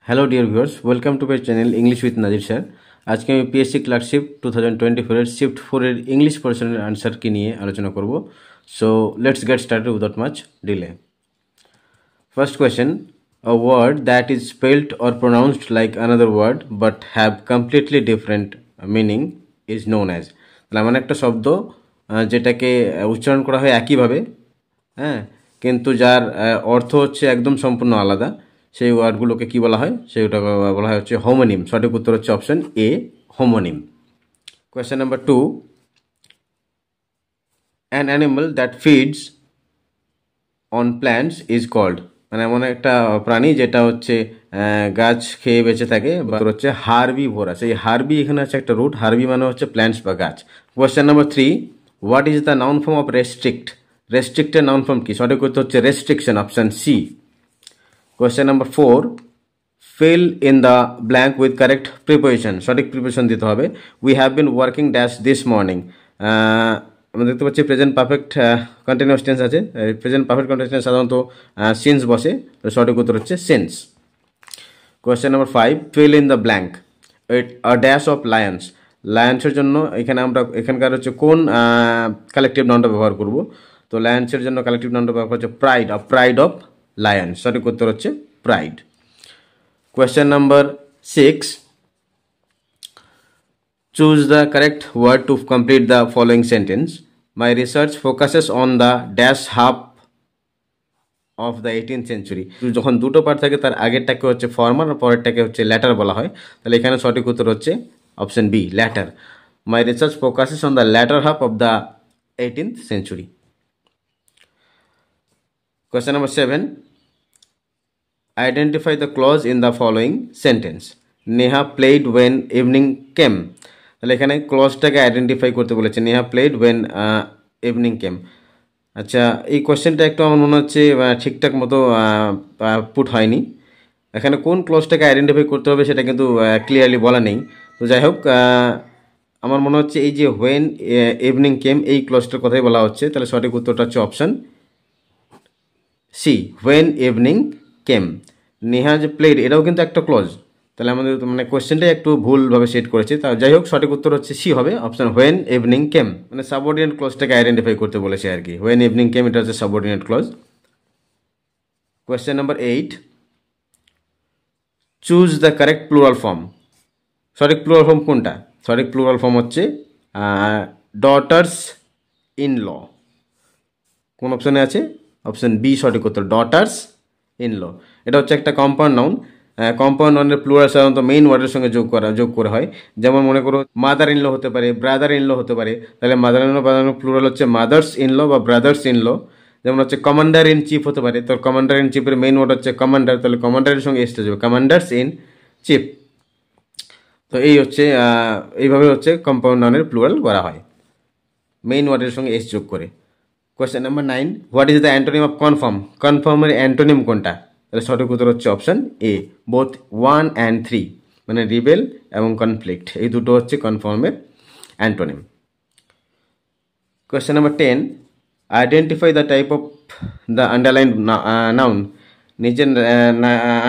Hello dear viewers, welcome to my channel English with Nazir sir. আজকে আমি PSC clerkship 2024 এর shift 4 এর English পোর্শনের আনসারকে নিয়ে আলোচনা করব। So let's get started without much delay. First question, a word that is spelled or pronounced like another word but have completely different meaning is known as। তাহলে এমন একটা শব্দ যেটাকে উচ্চারণ করা হয় একইভাবে, হ্যাঁ, কিন্তু যার অর্থ হচ্ছে একদম সম্পূর্ণ আলাদা, সেই ওয়ার্ডগুলোকে কি বলা হয়? সেটাকে বলা হয় হচ্ছে হোমোনিম। সঠিক উত্তর হচ্ছে option A, homonym. Question number 2, an animal that feeds on plants is called. মানে এমন একটা প্রাণী যেটা হচ্ছে গাছ খেয়ে বেঁচে থাকে, বা হচ্ছে হার্বিভোরাস। এই হার্বি এখানে আছে একটা রুট, হার্বি মানে হচ্ছে প্ল্যান্টস বা গাছ। Question number 3, what is the noun form of restrict? রেস্ট্রিক্টের নাউন ফর্ম কি? সঠিক উত্তর হচ্ছে restriction, option C. Question number 4, fill in the blank with correct preposition। সঠিক প্রিপোজিশন দিতে হবে। we have been working dash this morning। আমরা দেখতে পাচ্ছি প্রেজেন্ট পারফেক্ট কন্টিনিউয়াস টেন্স আছে। প্রেজেন্ট পারফেক্ট কন্টিনিউয়াস টেন্স সাধারণত সিন্স বসে, তো সঠিক উত্তর হচ্ছে since. Question number 5, fill in the blank with a dash of lions। লায়ন্সের জন্য এখানকার হচ্ছে কোন কালেকটিভ নাউনটা ব্যবহার করব? তো লায়ন্সের জন্য কালেকটিভ নাউনটা ব্যবহার হচ্ছে প্রাইড অফ লায়ন্স। সঠিক উত্তর হচ্ছে pride. Question number 6, choose the correct word to complete the following sentence. My research focuses on the dash half of the 18th century। যখন দুটো পার্ট থাকে তার আগেরটাকে হচ্ছে ফর্মাল আর পরেরটাকে হচ্ছে ল্যাটার বলা হয়, তাহলে এখানে সঠিক উত্তর হচ্ছে option B, later. My research focuses on the later half of the 18th century। Question number 7, identify the clause in the following sentence. Neha played when evening came। তাহলে এখানে ক্লজটাকে আইডেন্টিফাই করতে বলেছে, নেহা প্লেড ওয়েন ইভিনিং কেম। আচ্ছা, এই কোয়েশ্চেনটা একটু আমার মনে হচ্ছে ঠিকঠাক মতো পুট হয়নি। এখানে কোন ক্লজটাকে আইডেন্টিফাই করতে হবে সেটা কিন্তু ক্লিয়ারলি বলা নেই। তো যাই হোক, আমার মনে হচ্ছে এই যে ওয়েন ইভিনিং কেম, এই ক্লজটার কথাই বলা হচ্ছে। তাহলে সঠিক উত্তরটা হচ্ছে অপশন সি, ওয়েন ইভিনিং কেম। নেহা যে প্লেড, এটাও কিন্তু একটা ক্লজ। তাহলে আমাদের মানে কোয়েশ্চেনটাই একটু ভুলভাবে সেট করেছে। তা যাই হোক, সঠিক উত্তর হচ্ছে সি হবে, অপশন হোয়েন ইভিনিং কেম। মানে সাবঅর্ডিনেট ক্লজটাকে আইডেন্টিফাই করতে বলেছে আর কি। হোয়েন ইভিনিং কেম এটা হচ্ছে subordinate clause. Question number 8, choose the correct plural form. সঠিক প্লুরাল ফর্ম কোনটা? সঠিক প্লুরাল ফর্ম হচ্ছে ডটার্স ইন ল। কোন অপশনে আছে? অপশন বি সঠিক উত্তর, ডটার্স ইন ল। এটা হচ্ছে একটা কম্পাউন্ড নাউন। কম্পাউন্ড নাউনের প্লুরাল সাধারণত মেইন ওয়ার্ডের সঙ্গে যোগ করা হয়। যেমন মনে করো মাদার ইন ল হতে পারে, ব্রাদার ইন ল হতে পারে। তাহলে মাদার ইন ল প্লুরাল হচ্ছে মাদার্স ইন ল বা ব্রাদার্স ইন ল। যেমন হচ্ছে কমান্ডার ইন চিফ হতে পারে, তো কমান্ডার ইন চিফের মেইন ওয়ার্ড হচ্ছে কমান্ডার, তাহলে কমান্ডারের সঙ্গে এসে যাবে কমান্ডার্স ইন চিফ। তো এই হচ্ছে এইভাবে হচ্ছে কম্পাউন্ড নাউনের প্লুরাল করা হয়, মেইন ওয়ার্ডের সঙ্গে এস যোগ করে। Question number 9, what is the antonym of confirm? কনফার্মের অ্যান্টোনিম কোনটা? তাহলে সঠিক উত্তর হচ্ছে অপশন এ, বোথ 1 and 3। মানে রিবেল এবং কনফ্লিক্ট, এই দুটো হচ্ছে কনফার্মের antonym. Question number 10, identify the type of the underline noun. নিচে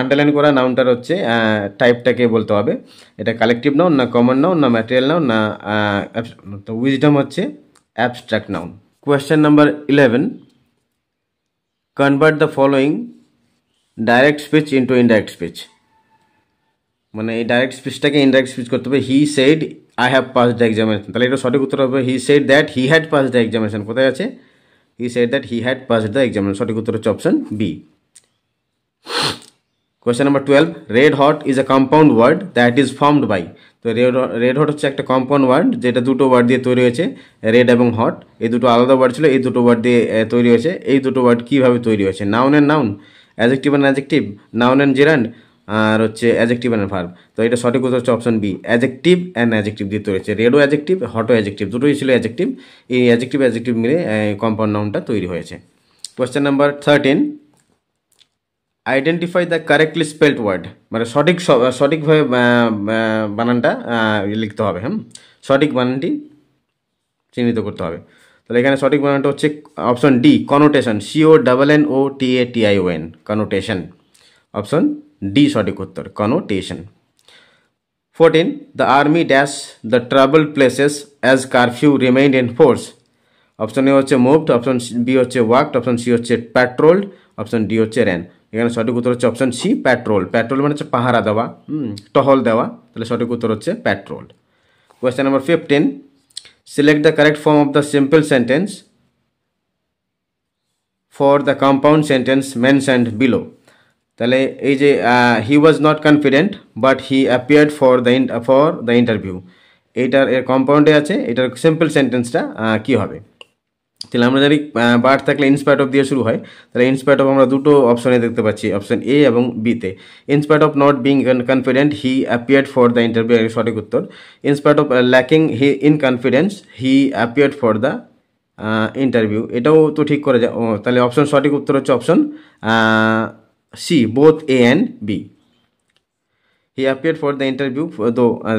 আন্ডারলাইন করা নাউনটার হচ্ছে টাইপটাকে বলতে হবে। এটা কালেকটিভ নাউন, না কমন নাউন, না ম্যাটেরিয়াল নাউন, না উইজডম হচ্ছে abstract noun. Question number 11, convert the following direct speech into indirect speech। মানে এই ডাইরেক্ট স্পিচটাকে ইনডাইরেক্ট স্পিচ করতে হবে। He said I have pass the examination, তাহলে এটা সঠিক উত্তর হবে he said that he had pass the examination. কোথায় আছে? He said that he had pass the examination. সঠিক উত্তর হচ্ছে option B. Question number 12, red hot is a compound word that is formed by. তো রেড হট হচ্ছে একটা compound word যেটা দুটো ওয়ার্ড দিয়ে তৈরি হয়েছে, রেড এবং হট। এই দুটো আলাদা ওয়ার্ড ছিল, এই দুটো ওয়ার্ড দিয়ে তৈরি হয়েছে। এই দুটো ওয়ার্ড কীভাবে তৈরি হয়েছে? Noun and noun, adjective and adjective, noun and gerund, আর হচ্ছে অ্যাজেক্টিভ অ্যান্ড ভার্ব। তো এটা সঠিক উত্তর হচ্ছে option B, adjective and adjective দিয়ে তৈরি হয়েছে। রেডও অ্যাজেক্টিভ, হটও অ্যাজেক্টিভ, দুটোই ছিল অ্যাজেক্টিভ। এই অ্যাজেক্টিভ মিলে কম্পাউন্ড নাউনটা তৈরি হয়েছে। Question number 13, identify the correctly spelled word. মানে সঠিকভাবে বানানটা লিখতে হবে। সঠিক বানানটি চিহ্নিত করতে হবে। তাহলে এখানে সঠিক বানানটা হচ্ছে option D, connotation, CONNOTATION, connotation, option D সঠিক উত্তর, connotation. 14. The army dash the troubled places as curfew remained in force. Option A হচ্ছে মুভড, অপশন বি হচ্ছে ওয়াকড, অপশন সি হচ্ছে প্যাট্রোলড, অপশন ডি হচ্ছে র্যান। এখানে সঠিক উত্তর হচ্ছে অপশন সি, প্যাট্রোল। প্যাট্রোল মানে হচ্ছে পাহারা দেওয়া, টহল দেওয়া, তাহলে সঠিক উত্তর হচ্ছে patrol. Question number 15. Select the correct form of the simple sentence for the compound sentence mentioned below. তাহলে এই যে he was not confident but he appeared for the interview, এইটার এর কম্পাউন্ডে আছে, এটার সিম্পল সেন্টেন্সটা কী হবে? তাহলে আমরা জানি বার্ড থাকলে ইনস্পাইট অফ দিয়ে শুরু হয়, তাহলে ইনস্পাইট অফ আমরা দুটো অপশনে দেখতে পাচ্ছি, অপশন এ এবং বিতে। In spite of not being confident he appeared for the interview, সঠিক উত্তর। In spite of lacking he in confidence he appeared for the interview, এটাও তো ঠিক করে যায়। তাহলে অপশন সঠিক উত্তর হচ্ছে option C, both A and B. He appeared for the interview,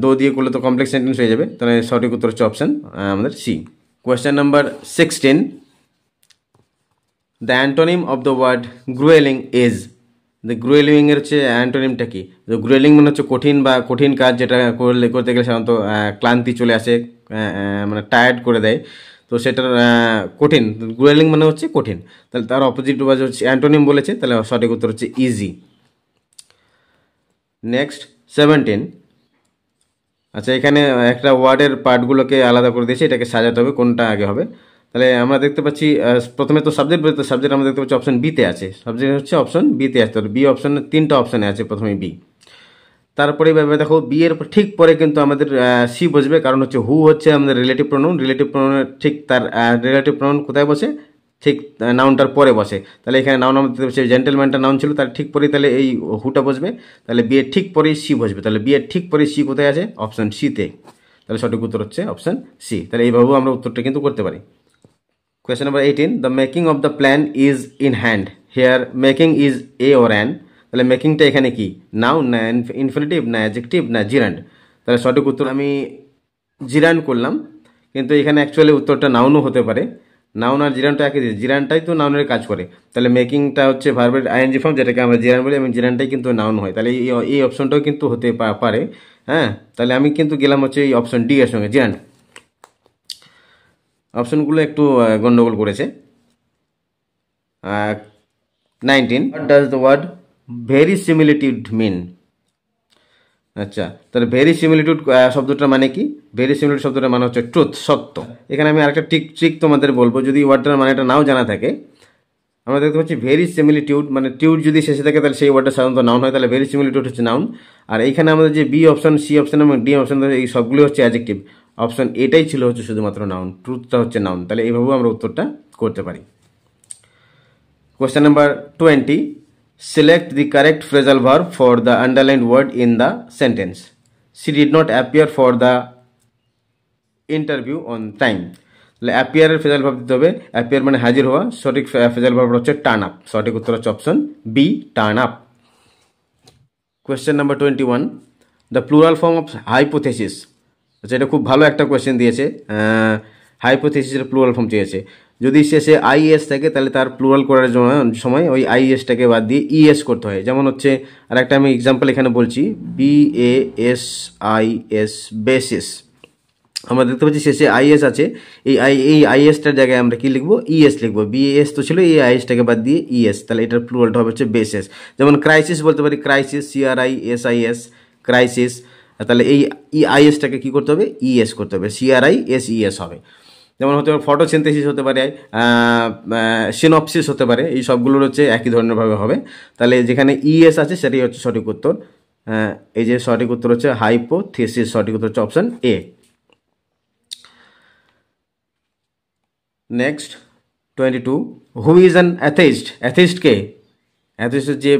though দিয়ে করলে তো কমপ্লেক্স সেন্টেন্স হয়ে যাবে, তাহলে সঠিক উত্তর হচ্ছে অপশন আমাদের C. Question number 16. The antonym of the word grueling is. The grueling এর হচ্ছে অ্যান্টোনিমটা কি? তো গ্রুয়েলিং মানে হচ্ছে কঠিন বা কঠিন কাজ, যেটা করতে গেলে সাধারণত ক্লান্তি চলে আসে, মানে টায়ার্ড করে দেয়, তো সেটার কঠিন। গ্রুয়েলিং মানে হচ্ছে কঠিন, তাহলে তার অপোজিট হচ্ছে অ্যান্টোনিম বলেছে, তাহলে সঠিক উত্তর হচ্ছে ইজি। নেক্সট 17. আচ্ছা, এখানে একটা ওয়ার্ডের পার্টগুলোকে আলাদা করে দিয়েছে, এটাকে সাজাতে হবে কোনটা আগে হবে। তাহলে আমরা দেখতে পাচ্ছি প্রথমে তো সাবজেক্ট বলতে, সাবজেক্ট আমরা দেখতে পাচ্ছি অপশন বিতে আছে, সাবজেক্ট হচ্ছে অপশন বিতে আছে, তো বি অপশনে 3টা অপশানে আছে, প্রথমে বি। তারপরে এভাবে দেখো বি এর ঠিক পরে কিন্তু আমাদের সি বসবে, কারণ হচ্ছে হু হচ্ছে আমাদের রিলেটিভ প্রোনাউন, রিলেটিভ প্রোনাউনের ঠিক তার রিলেটিভ প্রোনাউন কোথায় বসে? ঠিক নাউনটার পরে বসে। তাহলে এখানে নাউন আমাদের জেন্টেলম্যানটা নাউন ছিল, তার ঠিক পরেই তাহলে এই হুটা বসবে, তাহলে বি এর ঠিক পরেই সি বসবে, তাহলে বি এর ঠিক পরেই সি কোথায় আছে? অপশন সিতে, তাহলে সঠিক উত্তর হচ্ছে অপশন সি। তাহলে এইভাবেও আমরা উত্তরটা কিন্তু করতে পারি। Question number 18. The making of the plan is in hand, here making is a or an. তাহলে মেকিংটা এখানে কি? নাউন না ইনফিনিটিভ না অ্যাডজেক্টিভ না জিরান্ড? তাহলে সঠিক উত্তর আমি জিরান্ড করলাম, কিন্তু এখানে অ্যাকচুয়ালি উত্তরটা নাউনও হতে পারে। নাউন আর জিরানটা একই জিনিস, জিরানটাই তো নাউনের কাজ করে, তাহলে মেকিংটা হচ্ছে ভার্বের আইএনজি ফর্ম, যেটাকে আমরা জিরান বলি, এবং জিরানটাই কিন্তু নাউন হয়, তাহলে এই অপশনটাও কিন্তু হতে পারে। হ্যাঁ, তাহলে আমি কিন্তু গেলাম হচ্ছে এই অপশন ডি এর সঙ্গে, জিরান। অপশনগুলো একটু গন্ডগোল করেছে। 19. What does the word verisimilitude mean? আচ্ছা, তাহলে ভেরিসিমিলিটিউড শব্দটার মানে কি? ভেরিসিমিলিটিউড শব্দটার মানে হচ্ছে ট্রুথ, সত্য। এখানে আমি আরেকটা ট্রিক তোমাদের বলবো, যদি ওয়ার্ডটার মানেটা নাও জানা থাকে। আমরা দেখতে পাচ্ছি ভেরিসিমিলিটিউড মানে টিউড যদি শেষে থাকে, তাহলে সেই ওয়ার্ডটা সাধারণত নাউন হয়, তাহলে ভেরিসিমিলিটিউড হচ্ছে নাউন। আর এইখানে আমাদের যে বি অপশন, সি অপশন এবং ডি অপশন, এই সবগুলো হচ্ছে অ্যাডজেক্টিভ। অপশন এটাই ছিল হচ্ছে শুধুমাত্র নাউন, ট্রুথটা হচ্ছে নাউন, তাহলে এইভাবেও আমরা উত্তরটা করতে পারি। Question number 20. Select the correct phrasal verb for the underlined word in the sentence. She did not appear for the interview on time. তাহলে অ্যাপিয়ারের ফ্রেজাল ভার্ব দিতে হবে, অ্যাপিয়ার মানে হাজির হওয়া, সঠিক ফ্রেজাল ভার্ব হচ্ছে টার্ন আপ, সঠিক উত্তর হচ্ছে option B, turn up. Question number 21. The plural form of hypothesis. আচ্ছা, এটা খুব ভালো একটা কোয়েশ্চেন দিয়েছে, হাইপোথেসিসের প্লুরাল ফর্ম চেয়েছে। যদি শেষে আইএস থাকে, তাহলে তার প্লুরাল করার সময় ওই আইএসটাকে বাদ দিয়ে ইএস করতে হয়। যেমন হচ্ছে, আর একটা আমি এক্সাম্পল এখানে বলছি, BASIS, বেসিস। আমরা দেখতে পাচ্ছি শেষে আইএস আছে, এই আইএসটার জায়গায় আমরা কি লিখবো? ইএস লিখবো। বিএস তো ছিল, এই আইএসটাকে বাদ দিয়ে ইএস, তাহলে এটার প্লুরালটা হবে হচ্ছে বেসিস। যেমন ক্রাইসিস বলতে পারি, ক্রাইসিস, CRISIS, ক্রাইসিস। তাহলে এই আইএসটাকে কি করতে হবে? ইএস করতে হবে, CRISES হবে। যেমন হতে পারে ফটোসিনথেসিস হতে পারে, সিনপসিস হতে পারে, এই সবগুলোর হচ্ছে একই ধরনের ভাবে হবে। তাহলে যেখানে ইএস আছে সেটাই হচ্ছে সঠিক উত্তর। এই যে সঠিক উত্তর হচ্ছে হাইপোথেসিস, সঠিক উত্তর হচ্ছে option A. Next 22. Who is an atheist? Atheist কে? অ্যাথেইস্ট যে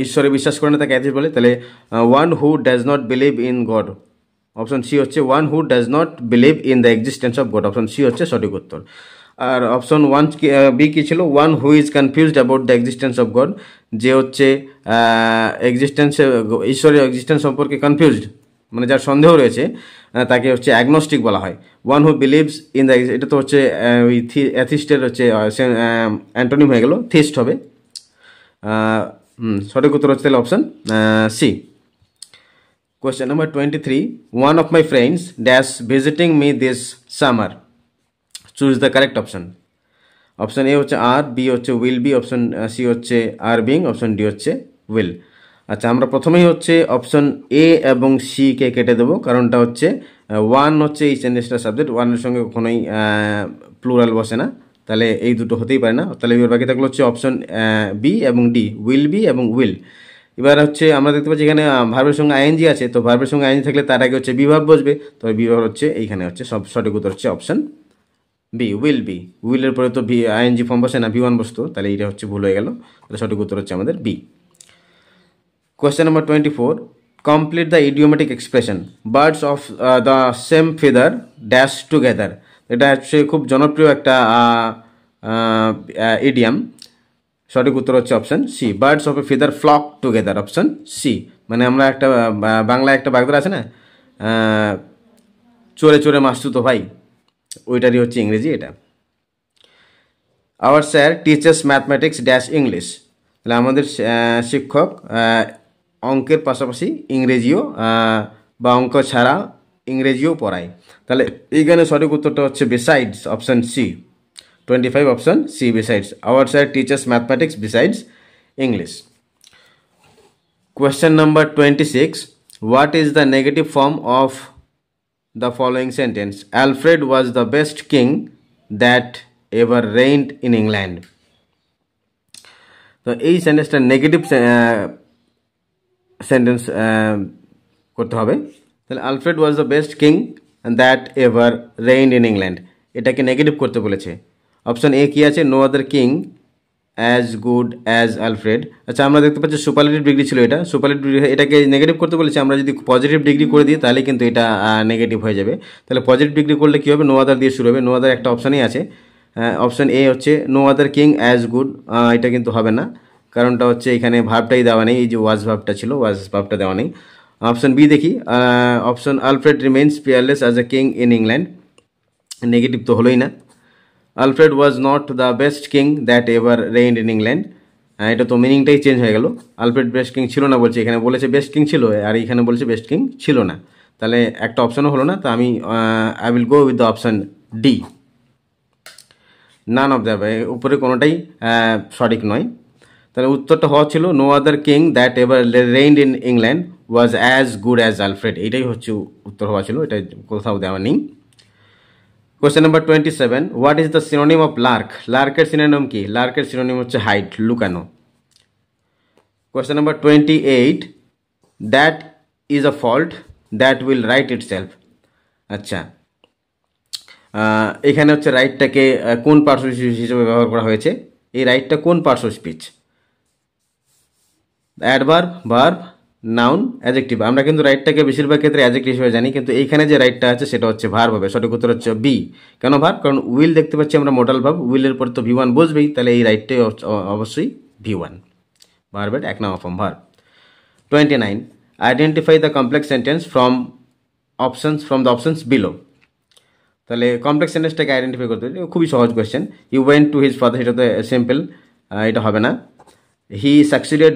ঈশ্বরে বিশ্বাস করে না তাকে অ্যাথেইস্ট বলে। তাহলে one who does not believe in God, option C হচ্ছে one who does not believe in the existence of God, option C হচ্ছে সঠিক উত্তর। আর অপশন বি কি ছিল? One who is confused about the existence of God, যে হচ্ছে এক্সিস্টেন্সে, ঈশ্বরের এক্সিস্টেন্স সম্পর্কে কনফিউজড মানে যার সন্দেহ রয়েছে, তাকে হচ্ছে অ্যাগনস্টিক বলা হয়। One who believes in the, এটা তো হচ্ছে অ্যাথিস্টের হচ্ছে অ্যান্টোনিম হয়ে গেল, থিস্ট হবে। সঠিক উত্তর হচ্ছে তাহলে option C. Question number 23, one of my friends dash visiting me this summer, choose the correct option. Option A হচ্ছে আর, বি হচ্ছে উইল বি, অপশন সি হচ্ছে আর বিং, অপশন ডি হচ্ছে উইল। আচ্ছা, আমরা প্রথমেই হচ্ছে অপশন এ এবং C K কেটে দেবো, কারণটা হচ্ছে ওয়ান হচ্ছে এই সেন্টেন্সটার সাবজেক্ট, ওয়ানের সঙ্গে কখনোই প্লুরাল বসে না, তাহলে এই দুটো হতেই পারে না। তাহলে এবার বাকি থাকলো হচ্ছে অপশন বি এবং ডি, উইল বি এবং উইল। এবার হচ্ছে আমরা দেখতে পাচ্ছি এখানে ভার্বের সঙ্গে আইএনজি আছে, তো ভার্বের সঙ্গে আইএনজি থাকলে তার আগে হচ্ছে বি ভার্ব বসবে, তো বি ভার্ব হচ্ছে এইখানে হচ্ছে সব সঠিক উত্তর হচ্ছে অপশন বি, উইল বি। উইলের পরে তো ভি আইএনজি ফর্ম বসে না, ভি ওয়ান বসতো, তাহলে এটা হচ্ছে ভুল হয়ে গেল, তাহলে সঠিক উত্তর হচ্ছে আমাদের B. Question number 24, complete the idiomatic expression birds of the same feather dash together. এটা হচ্ছে খুব জনপ্রিয় একটা ইডিয়াম, সঠিক উত্তর হচ্ছে option C, birds of a feather flock together, option C. মানে আমরা একটা বাংলায় একটা বাগধারা আছে না, চোরে চোরে মাসতু তো ভাই, ওইটারই হচ্ছে ইংরেজি এটা। Our sir teachers mathematics dash English, তাহলে আমাদের শিক্ষক অঙ্কের পাশাপাশি ইংরেজিও বা অঙ্ক ছাড়া ইংরেজিও পড়ায়, তাহলে এইখানে সঠিক উত্তরটা হচ্ছে besides, option C. 25 option C, besides. Our sir teachers mathematics besides English. Question number 26, what is the negative form of the following sentence? Alfred was the best king that ever reigned in England. তো এই সেন্টেন্সটা negative sentence করতে হবে, তাহলে Alfred was the best king that ever reigned in England, এটাকে negative করতে বলেছে। Option A কি আছে, no other king as good as Alfred. আচ্ছা, আমরা দেখতে পাচ্ছি সুপারলেটিভ ডিগ্রি ছিল, এটা সুপারলেটিভ ডিগ্রি, এটাকে নেগেটিভ করতে বলেছে। আমরা যদি পজিটিভ ডিগ্রি করে দিই তাহলে কিন্তু এটা নেগেটিভ হয়ে যাবে, তাহলে পজিটিভ ডিগ্রি করলে কী হবে, নো আদার দিয়ে শুরু হবে, নো আদার একটা অপশানই আছে, অপশন এ হচ্ছে no other king as good, এটা কিন্তু হবে না, কারণটা হচ্ছে এখানে ভাবটাই দেওয়া নেই, এই যে ওয়াজ ভাবটা ছিল, ওয়াজ ভাবটা দেওয়া নেই। অপশন বি দেখি, option Alfred remains peerless as a king in England, negative তো হলোই না। Alfred was not the best king that ever reigned in England, এটা তো মিনিংটাই চেঞ্জ হয়ে গেল, আলফ্রেড বেস্ট কিং ছিল না বলছে, এখানে বলেছে বেস্ট কিং ছিল, আর এখানে বলেছে বেস্ট কিং ছিল না, তাহলে একটা অপশনও হলো না, তো আমি I will go with the option D, none of the, উপরে কোনোটাই সঠিক নয়, তাহলে উত্তরটা হওয়া ছিল no other king that ever reigned in England was as good as Alfred, এইটাই হচ্ছে উত্তর হওয়া ছিল, এটা কোথাও দেওয়া নেই। Question number 27, what is the synonym of lark? লার্কের সিনোনিম কি? লার্কের সিনোনিম হচ্ছে হাইড, লুকানো। Question number 28, that is a fault that will write itself. আচ্ছা, এখানে হচ্ছে রাইটটাকে কোন পার্শ্ব হিসেবে ব্যবহার করা হয়েছে, এই রাইটটা কোন পার্শ্ব speech? Adverb, verb, noun, adjective. আমরা কিন্তু রাইটটাকে বেশিরভাগ ক্ষেত্রে অ্যাডজেক্টিভ হিসেবে জানি, কিন্তু এইখানে যে রাইটটা আছে সেটা হচ্ছে ভার্ব হবে, সঠিক উত্তর হচ্ছে বি। কেন ভার্ব? কারণ উইল দেখতে পাচ্ছি আমরা মোডাল ভার্ব, উইলের পরে তো V1 বসবেই, তাহলে এই রাইটটাই অবশ্যই V1, ভার্বের এক number form verb. 29, identify the complex sentence from the options below. তাহলে কমপ্লেক্স সেন্টেন্সটাকে আইডেন্টিফাই করতে হবে, খুবই সহজ question. You went to his father, সেটা তো সিম্পল, এটা হবে না। He succeeded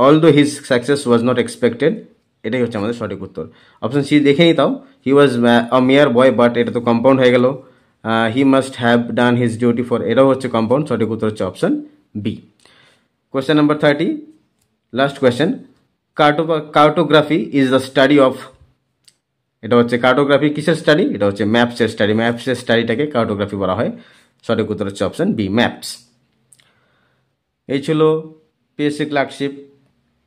although his success was not expected, এটাই হচ্ছে আমাদের সঠিক উত্তর। অপশন সি দেখে নিতাও, হি ওয়াজ আ মেয়ার বয়, বাট এটা তো কম্পাউন্ড হয়ে গেল। He must have done his duty for, এটাও হচ্ছে কম্পাউন্ড, সঠিক উত্তর হচ্ছে option B. Question number 30, last question, cartography is the study of, এটা হচ্ছে কার্টোগ্রাফি কিসের স্টাডি? এটা হচ্ছে ম্যাপসের স্টাডি, ম্যাপসের স্টাডিটাকে কার্টোগ্রাফি বলা হয়, সঠিক উত্তর হচ্ছে অপশন বি, ম্যাপস। এই ছিল পিএসসি ক্লার্কশিপ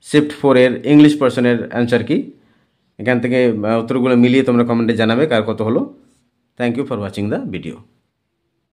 শিফট 4 এর ইংলিশ পার্সনের অ্যান্সার কি। এখান থেকে উত্তরগুলো মিলিয়ে তোমরা কমেন্টে জানাবে কার কত হলো। Thank you for watching the video.